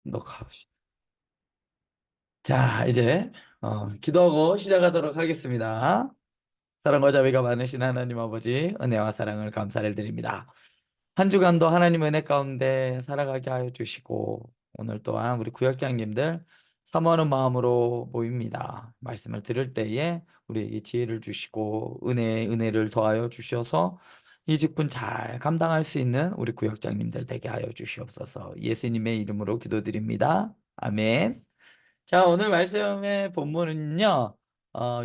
녹화합시다. 자, 이제 기도하고 시작하도록 하겠습니다. 사랑과 자비가 많으신 하나님 아버지, 은혜와 사랑을 감사를 드립니다. 한 주간도 하나님 은혜 가운데 살아가게 하여 주시고, 오늘 또한 우리 구역장님들 사모하는 마음으로 모입니다. 말씀을 들을 때에 우리에게 지혜를 주시고 은혜를 더하여 주셔서 이 직분 잘 감당할 수 있는 우리 구역장님들 되게 하여 주시옵소서. 예수님의 이름으로 기도드립니다. 아멘. 자, 오늘 말씀의 본문은요,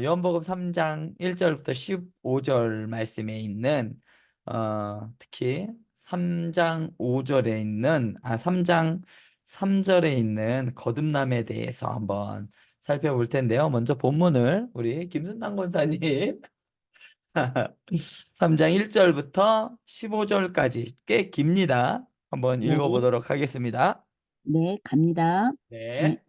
요한복음 3장 1절부터 15절 말씀에 있는, 특히 3장 5절에 있는, 3장 3절에 있는 거듭남에 대해서 한번 살펴볼 텐데요. 먼저 본문을 우리 김순남 권사님 3장 1절부터 15절까지 꽤 깁니다. 한번 네, 읽어보도록 하겠습니다. 네, 갑니다. 네. 네.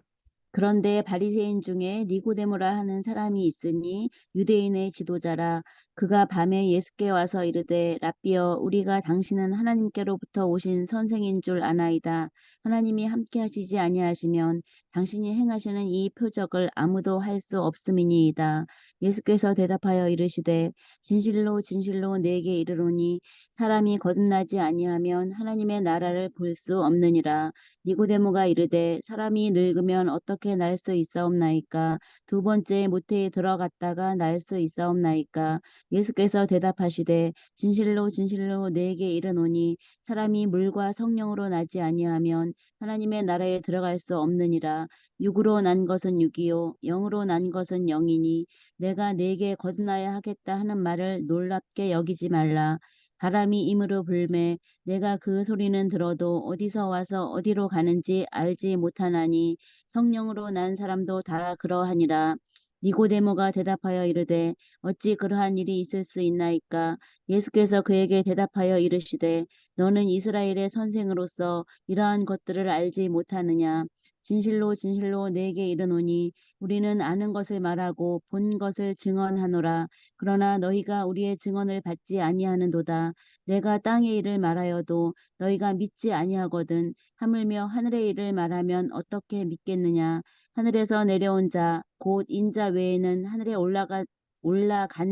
그런데 바리새인 중에 니고데모라 하는 사람이 있으니 유대인의 지도자라. 그가 밤에 예수께 와서 이르되 라삐여, 우리가 당신은 하나님께로부터 오신 선생인 줄 아나이다. 하나님이 함께 하시지 아니하시면 당신이 행하시는 이 표적을 아무도 할 수 없음이니이다. 예수께서 대답하여 이르시되 진실로 진실로 내게 이르노니 사람이 거듭나지 아니하면 하나님의 나라를 볼 수 없느니라. 니고데모가 이르되 사람이 늙으면 어떻게 날 수 있사옵나이까? 두 번째 모태에 들어갔다가 날 수 있사옵나이까? 예수께서 대답하시되 진실로 진실로 내게 이르노니 사람이 물과 성령으로 나지 아니하면 하나님의 나라에 들어갈 수 없느니라. 육으로 난 것은 육이요 영으로 난 것은 영이니 내가 네게 거듭나야 하겠다 하는 말을 놀랍게 여기지 말라. 바람이 임으로 불매 내가 그 소리는 들어도 어디서 와서 어디로 가는지 알지 못하나니 성령으로 난 사람도 다 그러하니라. 니고데모가 대답하여 이르되 어찌 그러한 일이 있을 수 있나이까? 예수께서 그에게 대답하여 이르시되 너는 이스라엘의 선생으로서 이러한 것들을 알지 못하느냐? 진실로 진실로 내게 이르노니 우리는 아는 것을 말하고 본 것을 증언하노라. 그러나 너희가 우리의 증언을 받지 아니하는도다. 내가 땅의 일을 말하여도 너희가 믿지 아니하거든. 하물며 하늘의 일을 말하면 어떻게 믿겠느냐? 하늘에서 내려온 자, 곧 인자 외에는 하늘에 올라간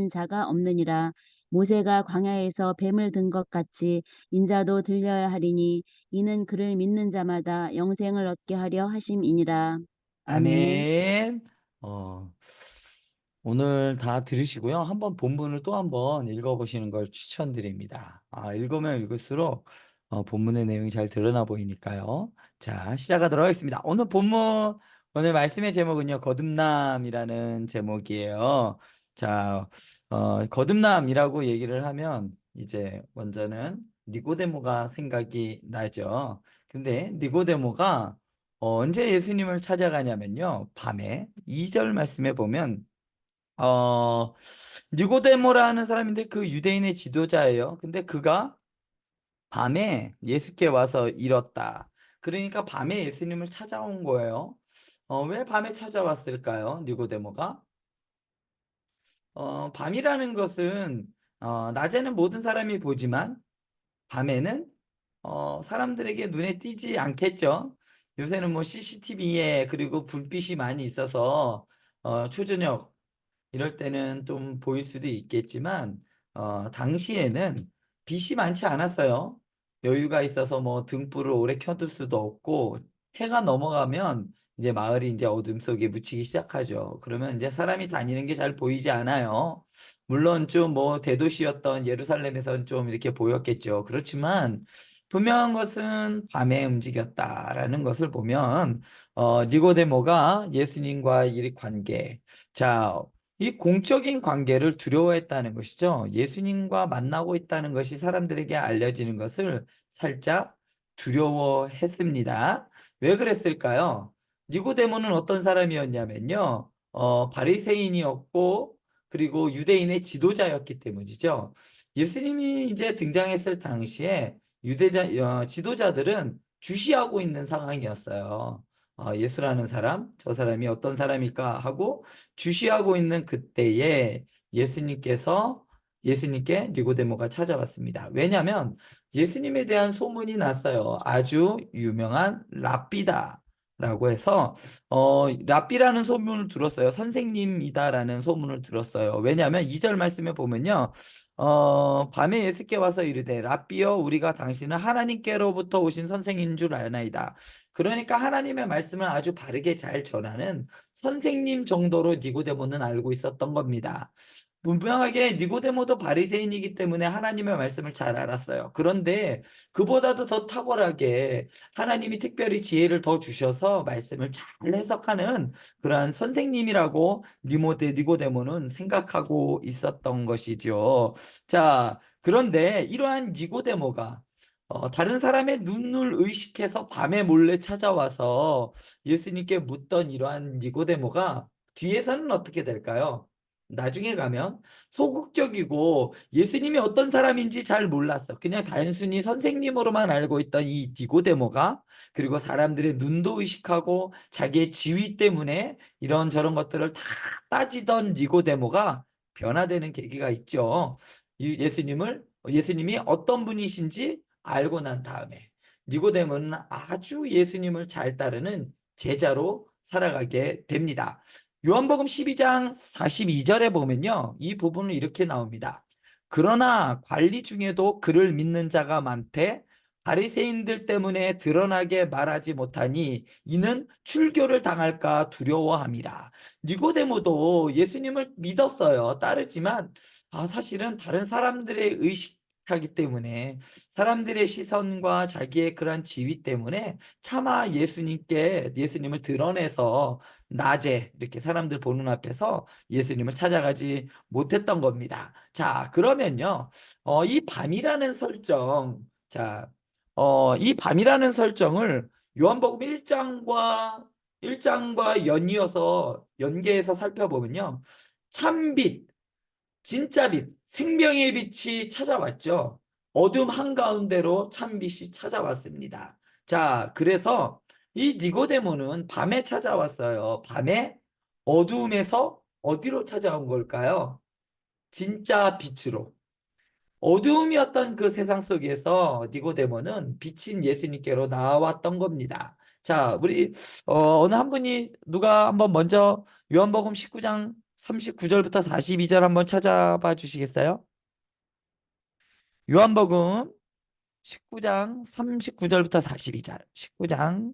자가 없느니라. 모세가 광야에서 뱀을 든 것 같이 인자도 들려야 하리니 이는 그를 믿는 자마다 영생을 얻게 하려 하심이니라. 아멘. 아멘. 오늘 다 들으시고요. 한번 본문을 또 한번 읽어보시는 걸 추천드립니다. 읽으면 읽을수록 본문의 내용이 잘 드러나 보이니까요. 자, 시작하도록 하겠습니다. 오늘 말씀의 제목은요, 거듭남이라는 제목이에요. 자, 거듭남이라고 얘기를 하면 이제 먼저는 니고데모가 생각이 나죠. 근데 니고데모가 언제 예수님을 찾아가냐면요. 밤에 2절 말씀에 보면 니고데모라는 사람인데 그 유대인의 지도자예요. 근데 그가 밤에 예수께 와서 잃었다. 그러니까 밤에 예수님을 찾아온 거예요. 왜 밤에 찾아왔을까요? 니고데모가? 밤이라는 것은 낮에는 모든 사람이 보지만 밤에는 사람들에게 눈에 띄지 않겠죠. 요새는 뭐 CCTV에 그리고 불빛이 많이 있어서 초저녁 이럴 때는 좀 보일 수도 있겠지만 당시에는 빛이 많지 않았어요. 여유가 있어서 뭐 등불을 오래 켜둘 수도 없고 해가 넘어가면 이제 마을이 이제 어둠 속에 묻히기 시작하죠. 그러면 이제 사람이 다니는 게 잘 보이지 않아요. 물론 좀 뭐 대도시였던 예루살렘에서는 좀 이렇게 보였겠죠. 그렇지만 분명한 것은 밤에 움직였다라는 것을 보면 니고데모가 예수님과 이 관계, 자, 이 공적인 관계를 두려워했다는 것이죠. 예수님과 만나고 있다는 것이 사람들에게 알려지는 것을 살짝 두려워했습니다. 왜 그랬을까요? 니고데모는 어떤 사람이었냐면요. 바리새인이었고 그리고 유대인의 지도자였기 때문이죠. 예수님이 이제 등장했을 당시에 지도자들은 주시하고 있는 상황이었어요. 예수라는 사람, 저 사람이 어떤 사람일까 하고 주시하고 있는 그때에 예수님께 니고데모가 찾아왔습니다. 왜냐하면 예수님에 대한 소문이 났어요. 아주 유명한 랍비다. 라고 해서 랍비라는 소문을 들었어요. 선생님이다라는 소문을 들었어요. 왜냐하면 2절 말씀에 보면요. 밤에 예수께 와서 이르되 랍비여 우리가 당신은 하나님께로부터 오신 선생인 줄 아나이다. 그러니까 하나님의 말씀을 아주 바르게 잘 전하는 선생님 정도로 니고데모는 알고 있었던 겁니다. 분명하게 니고데모도 바리새인이기 때문에 하나님의 말씀을 잘 알았어요. 그런데 그보다도 더 탁월하게 하나님이 특별히 지혜를 더 주셔서 말씀을 잘 해석하는 그러한 선생님이라고 니고데모는 생각하고 있었던 것이죠. 자, 그런데 이러한 니고데모가 다른 사람의 눈을 의식해서 밤에 몰래 찾아와서 예수님께 묻던 이러한 니고데모가 뒤에서는 어떻게 될까요? 나중에 가면 소극적이고 예수님이 어떤 사람인지 잘 몰랐어. 그냥 단순히 선생님으로만 알고 있던 이 니고데모가, 그리고 사람들의 눈도 의식하고 자기의 지위 때문에 이런저런 것들을 다 따지던 니고데모가 변화되는 계기가 있죠. 예수님이 어떤 분이신지 알고 난 다음에 니고데모는 아주 예수님을 잘 따르는 제자로 살아가게 됩니다. 요한복음 12장 42절에 보면요. 이 부분은 이렇게 나옵니다. 그러나 관리 중에도 그를 믿는 자가 많되 바리새인들 때문에 드러나게 말하지 못하니 이는 출교를 당할까 두려워함이라. 니고데모도 예수님을 믿었어요. 따르지만 사실은 다른 사람들의 의식하기 때문에, 사람들의 시선과 자기의 그러한 지위 때문에 차마 예수님을 드러내서 낮에 이렇게 사람들 보는 앞에서 예수님을 찾아가지 못했던 겁니다. 자, 그러면요. 이 밤이라는 설정, 이 밤이라는 설정을 요한복음 1장과 연계해서 살펴보면요. 참빛, 진짜 빛, 생명의 빛이 찾아왔죠. 어둠 한가운데로 참빛이 찾아왔습니다. 자, 그래서 이 니고데모는 밤에 찾아왔어요. 밤에 어두움에서 어디로 찾아온 걸까요? 진짜 빛으로. 어두움이었던 그 세상 속에서 니고데모는 빛인 예수님께로 나왔던 겁니다. 자, 우리 어느 한 분이 누가 한번 먼저 요한복음 19장 39절부터 42절 한번 찾아봐 주시겠어요? 요한복음 19장 39절부터 42절. 19장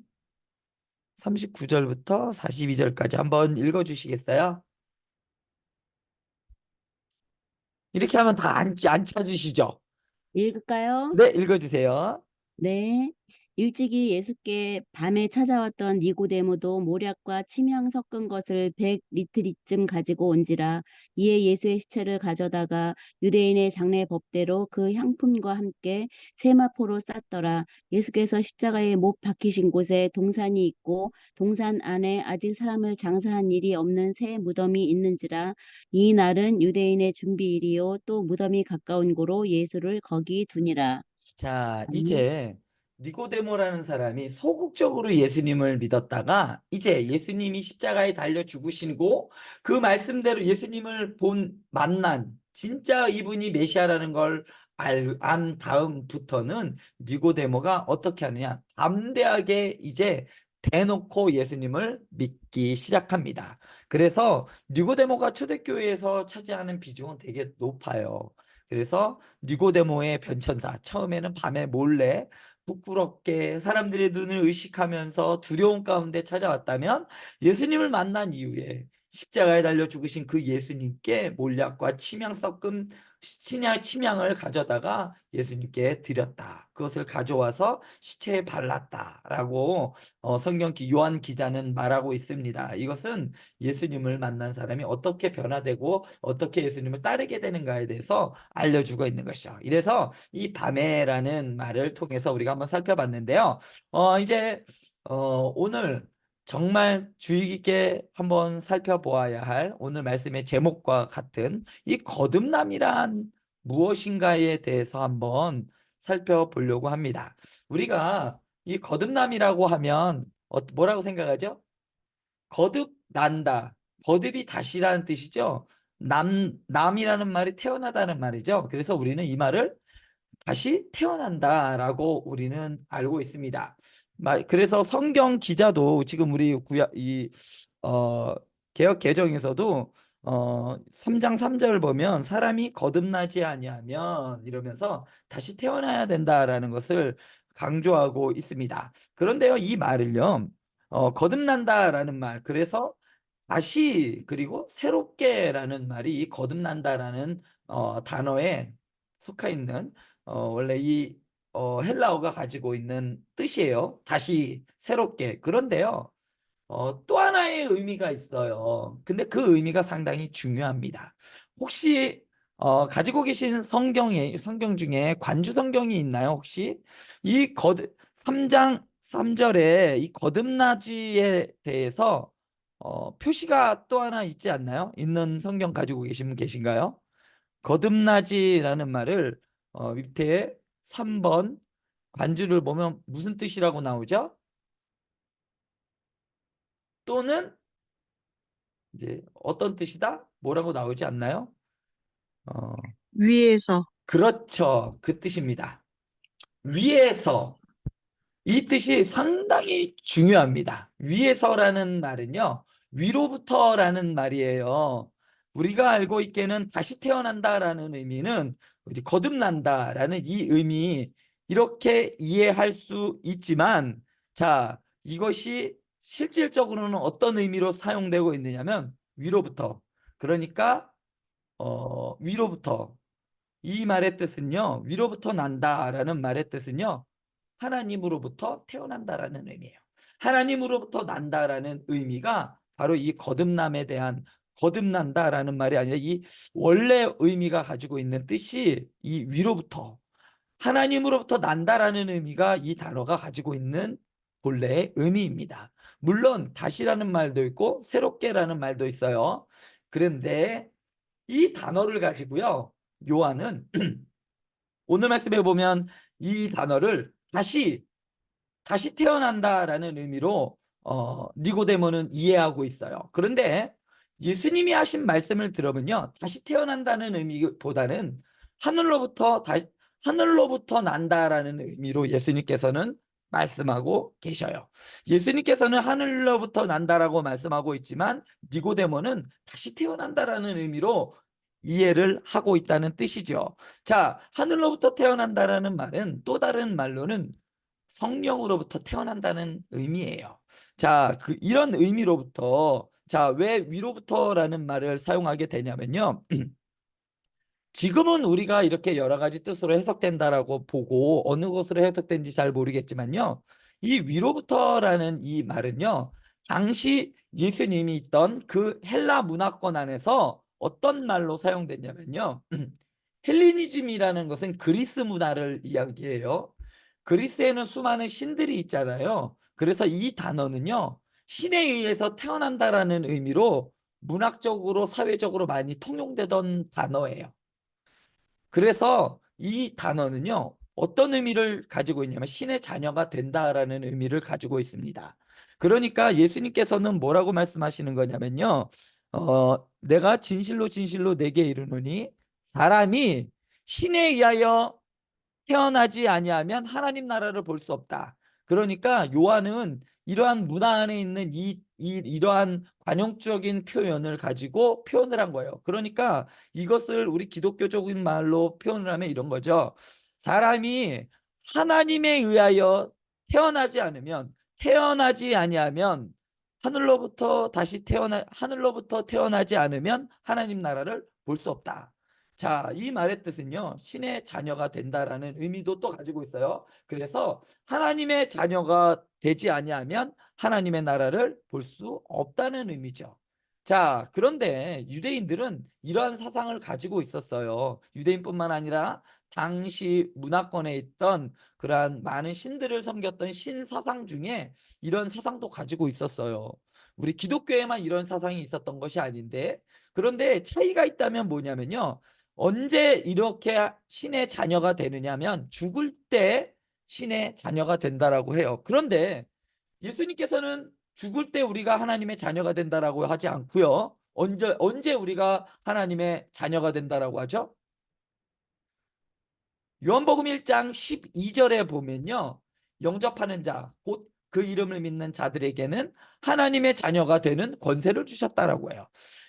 39절부터 42절까지 한번 읽어 주시겠어요? 이렇게 하면 다 안 찾으시죠? 읽을까요? 네, 읽어 주세요. 네. 일찍이 예수께 밤에 찾아왔던 니고데모도 모략과 침향 섞은 것을 100리트리쯤 가지고 온지라. 이에 예수의 시체를 가져다가 유대인의 장례 법대로 그 향품과 함께 세마포로 쌌더라. 예수께서 십자가에 못 박히신 곳에 동산이 있고 동산 안에 아직 사람을 장사한 일이 없는 새 무덤이 있는지라. 이 날은 유대인의 준비일이요 또 무덤이 가까운 고로 예수를 거기 두니라. 자, 아멘. 이제 니고데모라는 사람이 소극적으로 예수님을 믿었다가 이제 예수님이 십자가에 달려 죽으시고 그 말씀대로 예수님을 만난 진짜 이분이 메시아라는 걸 안 다음부터는 니고데모가 어떻게 하느냐? 담대하게 이제 대놓고 예수님을 믿기 시작합니다. 그래서 니고데모가 초대교회에서 차지하는 비중은 되게 높아요. 그래서 니고데모의 변천사, 처음에는 밤에 몰래 부끄럽게 사람들의 눈을 의식하면서 두려움 가운데 찾아왔다면 예수님을 만난 이후에 십자가에 달려 죽으신 그 예수님께 몰약과 침향 섞은 침향을 가져다가 예수님께 드렸다. 그것을 가져와서 시체에 발랐다라고 성경 요한 기자는 말하고 있습니다. 이것은 예수님을 만난 사람이 어떻게 변화되고 어떻게 예수님을 따르게 되는가에 대해서 알려주고 있는 것이죠. 이래서 이 밤에라는 말을 통해서 우리가 한번 살펴봤는데요. 이제 오늘 정말 주의 깊게 한번 살펴보아야 할 오늘 말씀의 제목과 같은 이 거듭남이란 무엇인가에 대해서 한번 살펴보려고 합니다. 우리가 이 거듭남이라고 하면 뭐라고 생각하죠? 거듭난다. 거듭이 다시라는 뜻이죠. 남이라는 말이 태어나다는 말이죠. 그래서 우리는 이 말을 다시 태어난다라고 우리는 알고 있습니다. 그래서 성경 기자도 지금 우리 어, 개역 개정에서도 3장 3절 보면 사람이 거듭나지 아니하면 이러면서 다시 태어나야 된다라는 것을 강조하고 있습니다. 그런데요, 이 말을요, 거듭난다라는 말, 그래서 다시 그리고 새롭게라는 말이 이 거듭난다라는 단어에 속해 있는 원래 이 헬라어가 가지고 있는 뜻이에요. 다시 새롭게. 그런데요, 또 하나의 의미가 있어요. 근데 그 의미가 상당히 중요합니다. 혹시 가지고 계신 성경 중에 관주 성경이 있나요? 혹시 이 3장 3절에 이 거듭나지에 대해서 표시가 또 하나 있지 않나요? 있는 성경 가지고 계신 분 계신가요? 거듭나지라는 말을 밑에 3번 관주를 보면 무슨 뜻이라고 나오죠? 또는 이제 어떤 뜻이다? 뭐라고 나오지 않나요? 어, 위에서. 그렇죠. 그 뜻입니다. 위에서. 이 뜻이 상당히 중요합니다. 위에서라는 말은요, 위로부터라는 말이에요. 우리가 알고 있기에는 다시 태어난다라는 의미는 이제 거듭난다라는 이 의미, 이렇게 이해할 수 있지만, 자, 이것이 실질적으로는 어떤 의미로 사용되고 있느냐면 위로부터. 그러니까 위로부터. 이 말의 뜻은요, 위로부터 난다라는 말의 뜻은요, 하나님으로부터 태어난다라는 의미예요. 하나님으로부터 난다라는 의미가 바로 이 거듭남에 대한, 거듭난다라는 말이 아니라 이 원래 의미가 가지고 있는 뜻이 이 위로부터, 하나님으로부터 난다라는 의미가 이 단어가 가지고 있는 본래의 의미입니다. 물론 다시라는 말도 있고 새롭게라는 말도 있어요. 그런데 이 단어를 가지고요, 요한은 오늘 말씀에 보면 이 단어를 다시 태어난다라는 의미로 니고데모는 이해하고 있어요. 그런데 예수님이 하신 말씀을 들으면요, 다시 태어난다는 의미보다는 하늘로부터 난다라는 의미로 예수님께서는 말씀하고 계셔요. 예수님께서는 하늘로부터 난다라고 말씀하고 있지만 니고데모는 다시 태어난다라는 의미로 이해를 하고 있다는 뜻이죠. 자, 하늘로부터 태어난다라는 말은 또 다른 말로는 성령으로부터 태어난다는 의미예요. 자, 이런 의미로부터, 자, 왜 위로부터라는 말을 사용하게 되냐면요. 지금은 우리가 이렇게 여러 가지 뜻으로 해석된다라고 보고 어느 것으로 해석된지 잘 모르겠지만요. 이 위로부터라는 이 말은요, 당시 예수님이 있던 그 헬라 문화권 안에서 어떤 말로 사용됐냐면요. 헬레니즘이라는 것은 그리스 문화를 이야기해요. 그리스에는 수많은 신들이 있잖아요. 그래서 이 단어는요, 신에 의해서 태어난다라는 의미로 문학적으로, 사회적으로 많이 통용되던 단어예요. 그래서 이 단어는요, 어떤 의미를 가지고 있냐면 신의 자녀가 된다라는 의미를 가지고 있습니다. 그러니까 예수님께서는 뭐라고 말씀하시는 거냐면요, 내가 진실로 진실로 내게 이르노니 사람이 신에 의하여 태어나지 아니하면 하나님 나라를 볼 수 없다. 그러니까 요한은 이러한 문화 안에 있는 이러한 관용적인 표현을 가지고 표현을 한 거예요. 그러니까 이것을 우리 기독교적인 말로 표현을 하면 이런 거죠. 사람이 하나님에 의하여 태어나지 아니하면 하늘로부터 태어나지 않으면 하나님 나라를 볼 수 없다. 자, 이 말의 뜻은요, 신의 자녀가 된다라는 의미도 또 가지고 있어요. 그래서 하나님의 자녀가 되지 아니하면 하나님의 나라를 볼 수 없다는 의미죠. 자, 그런데 유대인들은 이러한 사상을 가지고 있었어요. 유대인뿐만 아니라 당시 문화권에 있던 그러한 많은 신들을 섬겼던 신 사상 중에 이런 사상도 가지고 있었어요. 우리 기독교에만 이런 사상이 있었던 것이 아닌데, 그런데 차이가 있다면 뭐냐면요, 언제 이렇게 신의 자녀가 되느냐면 죽을 때 신의 자녀가 된다라고 해요. 그런데 예수님께서는 죽을 때 우리가 하나님의 자녀가 된다라고 하지 않고요. 언제 우리가 하나님의 자녀가 된다라고 하죠? 요한복음 1장 12절에 보면요, 영접하는 자, 곧 그 이름을 믿는 자들에게는 하나님의 자녀가 되는 권세를 주셨다라고 해요.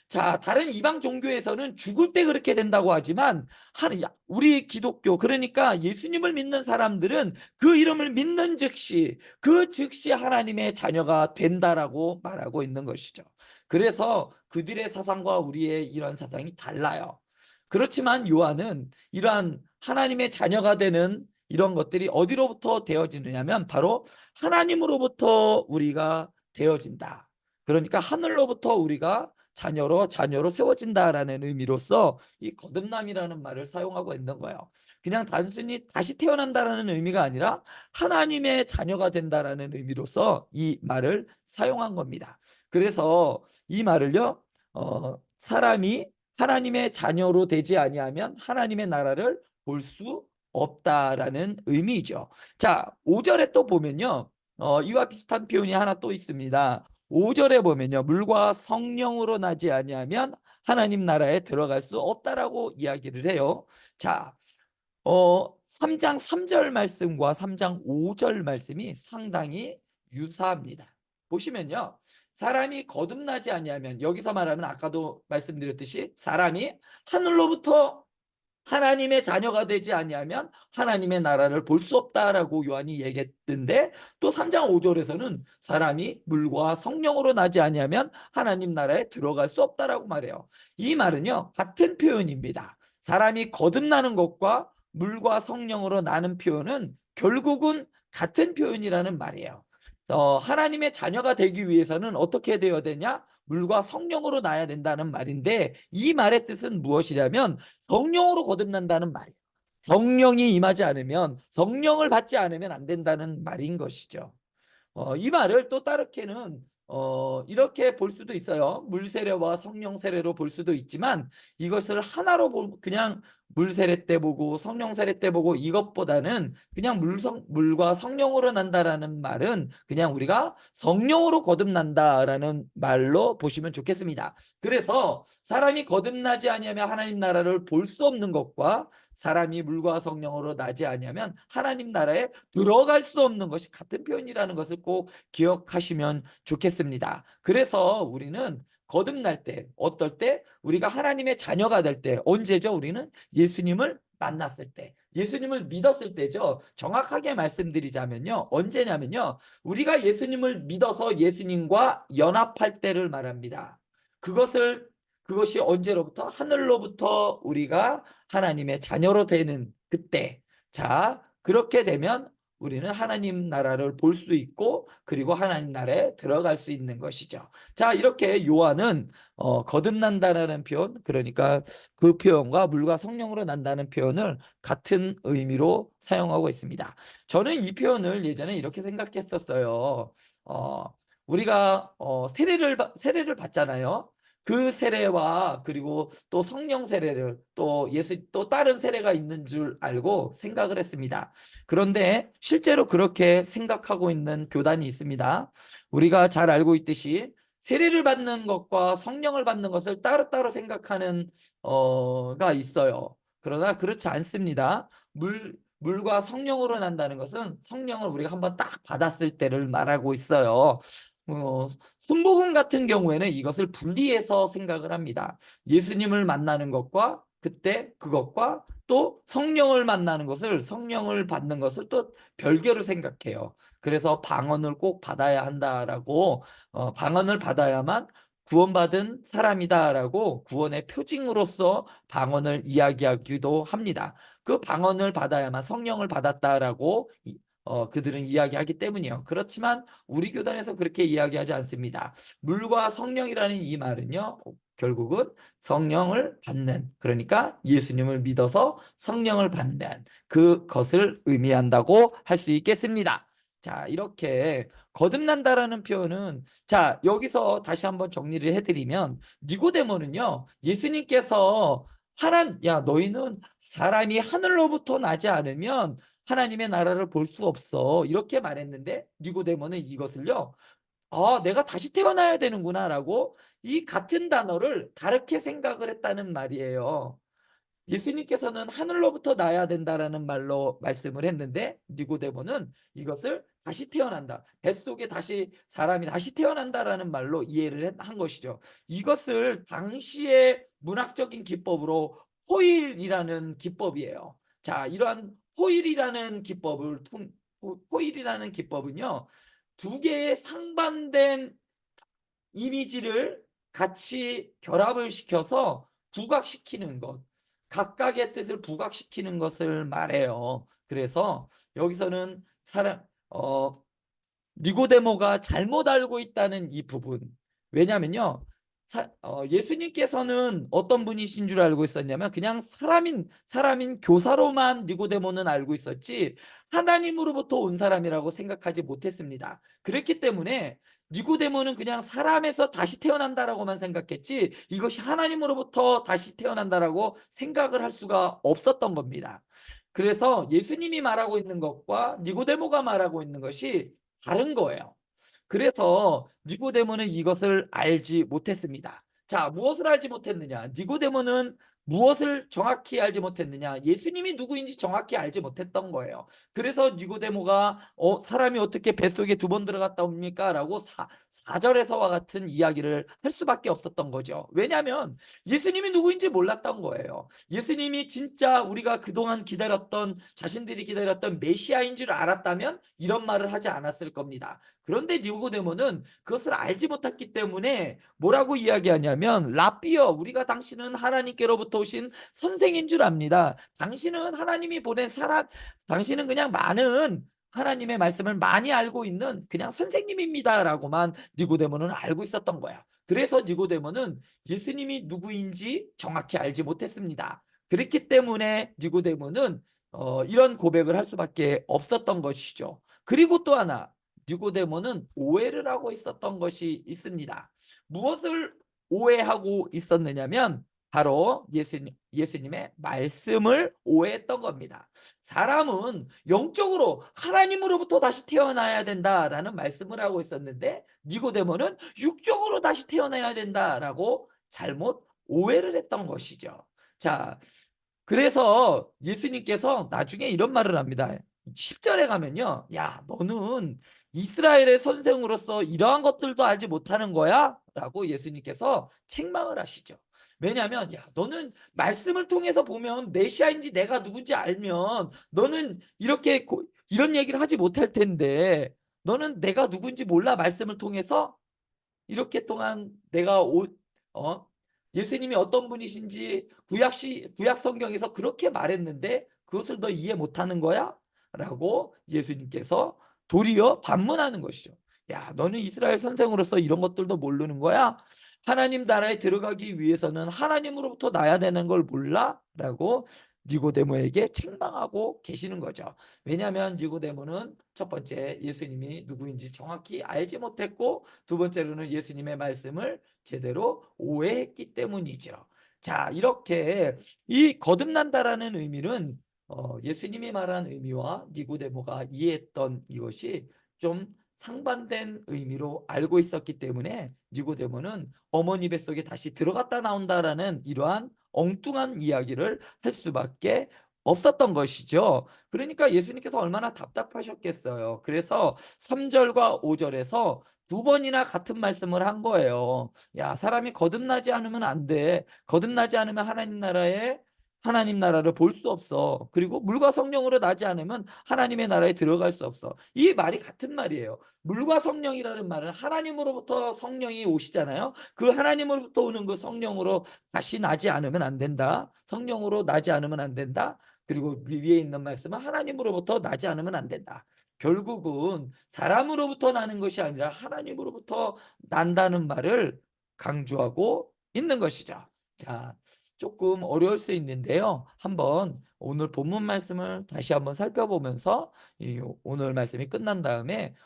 자, 다른 이방 종교에서는 죽을 때 그렇게 된다고 하지만 우리 기독교, 그러니까 예수님을 믿는 사람들은 그 이름을 믿는 즉시 그 즉시 하나님의 자녀가 된다라고 말하고 있는 것이죠. 그래서 그들의 사상과 우리의 이런 사상이 달라요. 그렇지만 요한은 이러한 하나님의 자녀가 되는 이런 것들이 어디로부터 되어지느냐면 바로 하나님으로부터 우리가 되어진다. 그러니까 하늘로부터 우리가 자녀로 세워진다라는 의미로서 이 거듭남이라는 말을 사용하고 있는 거예요. 그냥 단순히 다시 태어난다라는 의미가 아니라 하나님의 자녀가 된다라는 의미로서 이 말을 사용한 겁니다. 그래서 이 말을요, 사람이 하나님의 자녀로 되지 아니하면 하나님의 나라를 볼 수 없다라는 의미죠. 자, 5절에 또 보면요, 이와 비슷한 표현이 하나 또 있습니다. 5절에 보면요, 물과 성령으로 나지 아니하면 하나님 나라에 들어갈 수 없다라고 이야기를 해요. 자, 3장 3절 말씀과 3장 5절 말씀이 상당히 유사합니다. 보시면요, 사람이 거듭나지 아니하면, 여기서 말하면 아까도 말씀드렸듯이 사람이 하늘로부터 하나님의 자녀가 되지 아니하면 하나님의 나라를 볼 수 없다라고 요한이 얘기했던데, 또 3장 5절에서는 사람이 물과 성령으로 나지 아니하면 하나님 나라에 들어갈 수 없다라고 말해요. 이 말은요, 같은 표현입니다. 사람이 거듭나는 것과 물과 성령으로 나는 표현은 결국은 같은 표현이라는 말이에요. 하나님의 자녀가 되기 위해서는 어떻게 되어야 되냐? 물과 성령으로 나야 된다는 말인데, 이 말의 뜻은 무엇이냐면 성령으로 거듭난다는 말이에요. 성령이 임하지 않으면, 성령을 받지 않으면 안 된다는 말인 것이죠. 이 말을 또 다르게는 이렇게 볼 수도 있어요. 물 세례와 성령 세례로 볼 수도 있지만, 이것을 하나로 그냥 물 세례 때 보고 성령 세례 때 보고 이것보다는 그냥 물과 성령으로 난다라는 말은 그냥 우리가 성령으로 거듭난다라는 말로 보시면 좋겠습니다. 그래서 사람이 거듭나지 아니하면 하나님 나라를 볼 수 없는 것과 사람이 물과 성령으로 나지 아니하면 하나님 나라에 들어갈 수 없는 것이 같은 표현이라는 것을 꼭 기억하시면 좋겠습니다. 그래서 우리는 거듭날 때, 어떨 때? 우리가 하나님의 자녀가 될 때, 언제죠? 우리는 예수님을 만났을 때, 예수님을 믿었을 때죠. 정확하게 말씀드리자면요, 언제냐면요, 우리가 예수님을 믿어서 예수님과 연합할 때를 말합니다. 그것이 언제로부터? 하늘로부터 우리가 하나님의 자녀로 되는 그때. 자, 그렇게 되면 우리는 하나님 나라를 볼 수 있고, 그리고 하나님 나라에 들어갈 수 있는 것이죠. 자, 이렇게 요한은 거듭난다라는 표현, 그러니까 그 표현과 물과 성령으로 난다는 표현을 같은 의미로 사용하고 있습니다. 저는 이 표현을 예전에 이렇게 생각했었어요. 어, 우리가 세례를 받잖아요. 그 세례와 그리고 또 성령 세례를 또 다른 세례가 있는 줄 알고 생각을 했습니다. 그런데 실제로 그렇게 생각하고 있는 교단이 있습니다. 우리가 잘 알고 있듯이 세례를 받는 것과 성령을 받는 것을 따로따로 생각하는 가 있어요. 그러나 그렇지 않습니다. 물과 성령으로 난다는 것은 성령을 우리가 한번 딱 받았을 때를 말하고 있어요. 순복음 같은 경우에는 이것을 분리해서 생각을 합니다. 예수님을 만나는 것과 그때 그것과 또 성령을 받는 것을 또 별개로 생각해요. 그래서 방언을 꼭 받아야 한다라고, 방언을 받아야만 구원받은 사람이다라고 구원의 표징으로서 방언을 이야기하기도 합니다. 그 방언을 받아야만 성령을 받았다라고 그들은 이야기하기 때문이에요. 그렇지만 우리 교단에서 그렇게 이야기하지 않습니다. 물과 성령이라는 이 말은요, 결국은 성령을 받는, 그러니까 예수님을 믿어서 성령을 받는 그것을 의미한다고 할 수 있겠습니다. 자, 이렇게 거듭난다라는 표현은, 자, 여기서 다시 한번 정리를 해드리면, 니고데모는요, 예수님께서 야, 너희는 사람이 하늘로부터 나지 않으면 하나님의 나라를 볼 수 없어, 이렇게 말했는데, 니고데모는 이것을요, 내가 다시 태어나야 되는구나라고 이 같은 단어를 다르게 생각을 했다는 말이에요. 예수님께서는 하늘로부터 나야 된다라는 말로 말씀을 했는데 니고데모는 이것을 다시 태어난다. 뱃속에 다시 사람이 다시 태어난다라는 말로 이해를 한 것이죠. 이것을 당시의 문학적인 기법으로 호일이라는 기법이에요. 자, 이러한 호일이라는 기법을 호일이라는 기법은요. 두 개의 상반된 이미지를 같이 결합을 시켜서 부각시키는 것, 각각의 뜻을 부각시키는 것을 말해요. 그래서 여기서는 니고데모가 잘못 알고 있다는 이 부분. 왜냐면요. 예수님께서는 어떤 분이신 줄 알고 있었냐면 그냥 사람인 교사로만 니고데모는 알고 있었지 하나님으로부터 온 사람이라고 생각하지 못했습니다. 그랬기 때문에 니고데모는 그냥 사람에서 다시 태어난다라고만 생각했지 이것이 하나님으로부터 다시 태어난다라고 생각을 할 수가 없었던 겁니다. 그래서 예수님이 말하고 있는 것과 니고데모가 말하고 있는 것이 다른 거예요. 그래서 니고데모는 이것을 알지 못했습니다. 자, 무엇을 알지 못했느냐? 니고데모는 무엇을 정확히 알지 못했느냐? 예수님이 누구인지 정확히 알지 못했던 거예요. 그래서 니고데모가 사람이 어떻게 뱃속에 두 번 들어갔다 옵니까? 라고 4절에서와 같은 이야기를 할 수밖에 없었던 거죠. 왜냐하면 예수님이 누구인지 몰랐던 거예요. 예수님이 진짜 우리가 그동안 자신들이 기다렸던 메시아인 줄 알았다면 이런 말을 하지 않았을 겁니다. 그런데 니고데모는 그것을 알지 못했기 때문에 뭐라고 이야기하냐면 라삐어 우리가 당신은 하나님께로부터 오신 선생인 줄 압니다. 당신은 하나님이 보낸 사람 당신은 그냥 많은 하나님의 말씀을 많이 알고 있는 그냥 선생님입니다라고만 니고데모는 알고 있었던 거야. 그래서 니고데모는 예수님이 누구인지 정확히 알지 못했습니다. 그렇기 때문에 니고데모는 이런 고백을 할 수밖에 없었던 것이죠. 그리고 또 하나 니고데모는 오해를 하고 있었던 것이 있습니다. 무엇을 오해하고 있었느냐면 바로 예수님의 말씀을 오해했던 겁니다. 사람은 영적으로 하나님으로부터 다시 태어나야 된다라는 말씀을 하고 있었는데 니고데모는 육적으로 다시 태어나야 된다라고 잘못 오해를 했던 것이죠. 자, 그래서 예수님께서 나중에 이런 말을 합니다. 10절에 가면요. 야, 너는 이스라엘의 선생으로서 이러한 것들도 알지 못하는 거야? 라고 예수님께서 책망을 하시죠. 왜냐하면 야, 너는 말씀을 통해서 보면 메시아인지 내가 누군지 알면 너는 이런 얘기를 하지 못할 텐데 너는 내가 누군지 몰라 말씀을 통해서 이렇게 동안 어? 예수님이 어떤 분이신지 구약 성경에서 그렇게 말했는데 그것을 너 이해 못하는 거야? 라고 예수님께서 도리어 반문하는 것이죠. 야, 너는 이스라엘 선생으로서 이런 것들도 모르는 거야? 하나님 나라에 들어가기 위해서는 하나님으로부터 나야 되는 걸 몰라? 라고 니고데모에게 책망하고 계시는 거죠. 왜냐하면 니고데모는 첫 번째 예수님이 누구인지 정확히 알지 못했고 두 번째로는 예수님의 말씀을 제대로 오해했기 때문이죠. 자, 이렇게 이 거듭난다라는 의미는 예수님이 말한 의미와 니고데모가 이해했던 이것이 좀 상반된 의미로 알고 있었기 때문에 니고데모는 어머니 뱃속에 다시 들어갔다 나온다라는 이러한 엉뚱한 이야기를 할 수밖에 없었던 것이죠. 그러니까 예수님께서 얼마나 답답하셨겠어요. 그래서 3절과 5절에서 두 번이나 같은 말씀을 한 거예요. 야, 사람이 거듭나지 않으면 안 돼. 거듭나지 않으면 하나님 나라를 볼 수 없어. 그리고 물과 성령으로 나지 않으면 하나님의 나라에 들어갈 수 없어. 이 말이 같은 말이에요. 물과 성령이라는 말은 하나님으로부터 성령이 오시잖아요. 그 하나님으로부터 오는 그 성령으로 다시 나지 않으면 안 된다. 성령으로 나지 않으면 안 된다. 그리고 위에 있는 말씀은 하나님으로부터 나지 않으면 안 된다. 결국은 사람으로부터 나는 것이 아니라 하나님으로부터 난다는 말을 강조하고 있는 것이죠. 자, 조금 어려울 수 있는데요. 한번 오늘 본문 말씀을 다시 한번 살펴보면서 오늘 말씀이 끝난 다음에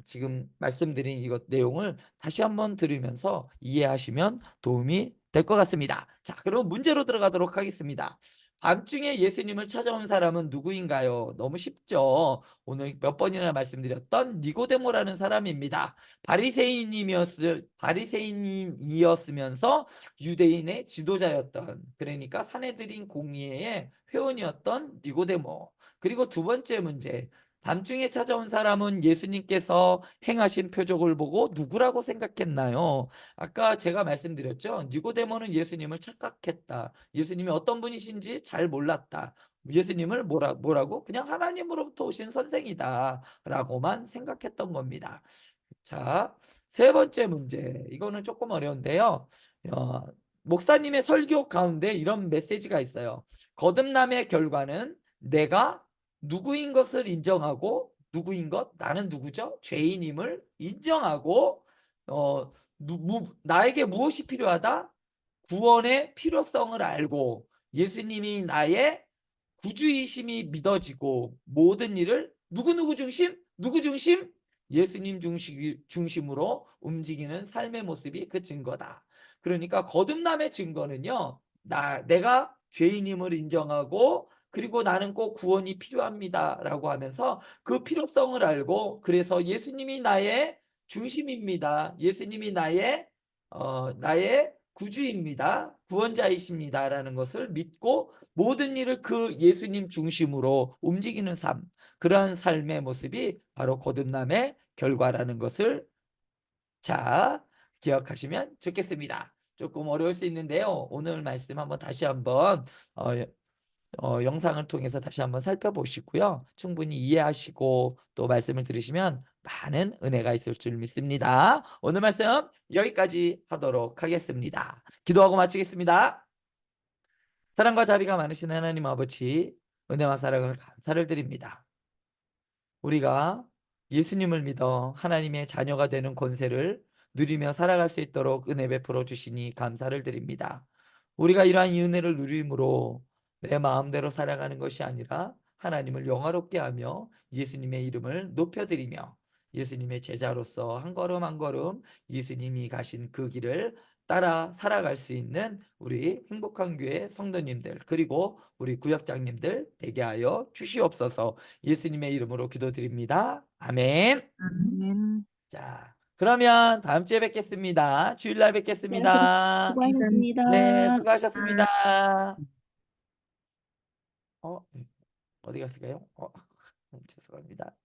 지금 말씀드린 이것 내용을 다시 한번 들으면서 이해하시면 도움이 될 것 같습니다. 자, 그럼 문제로 들어가도록 하겠습니다. 밤중에 예수님을 찾아온 사람은 누구인가요? 너무 쉽죠. 오늘 몇 번이나 말씀드렸던 니고데모라는 사람입니다. 바리새인이었으면서 유대인의 지도자였던, 그러니까 산헤드린 공의회의 회원이었던 니고데모. 그리고 두 번째 문제. 밤중에 찾아온 사람은 예수님께서 행하신 표적을 보고 누구라고 생각했나요? 아까 제가 말씀드렸죠. 니고데모는 예수님을 착각했다. 예수님이 어떤 분이신지 잘 몰랐다. 예수님을 뭐라고? 그냥 하나님으로부터 오신 선생이다 라고만 생각했던 겁니다. 자, 세 번째 문제. 이거는 조금 어려운데요. 어, 목사님의 설교 가운데 이런 메시지가 있어요. 거듭남의 결과는 내가 누구인 것을 인정하고, 누구인 것? 나는 누구죠? 죄인임을 인정하고, 나에게 무엇이 필요하다? 구원의 필요성을 알고, 예수님이 나의 구주이심이 믿어지고, 모든 일을 누구 중심? 누구 중심? 예수님 중심으로 움직이는 삶의 모습이 그 증거다. 그러니까 거듭남의 증거는요, 내가 죄인임을 인정하고, 그리고 나는 꼭 구원이 필요합니다 라고 하면서 그 필요성을 알고, 그래서 예수님이 나의 중심입니다. 예수님이 나의 구주입니다. 구원자이십니다 라는 것을 믿고 모든 일을 그 예수님 중심으로 움직이는 삶, 그러한 삶의 모습이 바로 거듭남의 결과라는 것을 자, 기억하시면 좋겠습니다. 조금 어려울 수 있는데요. 오늘 말씀 한번 다시 한번 영상을 통해서 다시 한번 살펴보시고요. 충분히 이해하시고 또 말씀을 들으시면 많은 은혜가 있을 줄 믿습니다. 오늘 말씀 여기까지 하도록 하겠습니다. 기도하고 마치겠습니다. 사랑과 자비가 많으신 하나님 아버지, 은혜와 사랑을 감사를 드립니다. 우리가 예수님을 믿어 하나님의 자녀가 되는 권세를 누리며 살아갈 수 있도록 은혜 베풀어 주시니 감사를 드립니다. 우리가 이러한 이 은혜를 누림으로 내 마음대로 살아가는 것이 아니라 하나님을 영화롭게 하며 예수님의 이름을 높여드리며 예수님의 제자로서 한 걸음 한 걸음 예수님이 가신 그 길을 따라 살아갈 수 있는 우리 행복한 교회 성도님들, 그리고 우리 구역장님들 되게 하여 주시옵소서. 예수님의 이름으로 기도드립니다. 아멘. 아멘. 자, 그러면 다음 주에 뵙겠습니다. 주일날 뵙겠습니다. 네, 수고하셨습니다. 수고하셨습니다. 어디 갔을까요? 죄송합니다.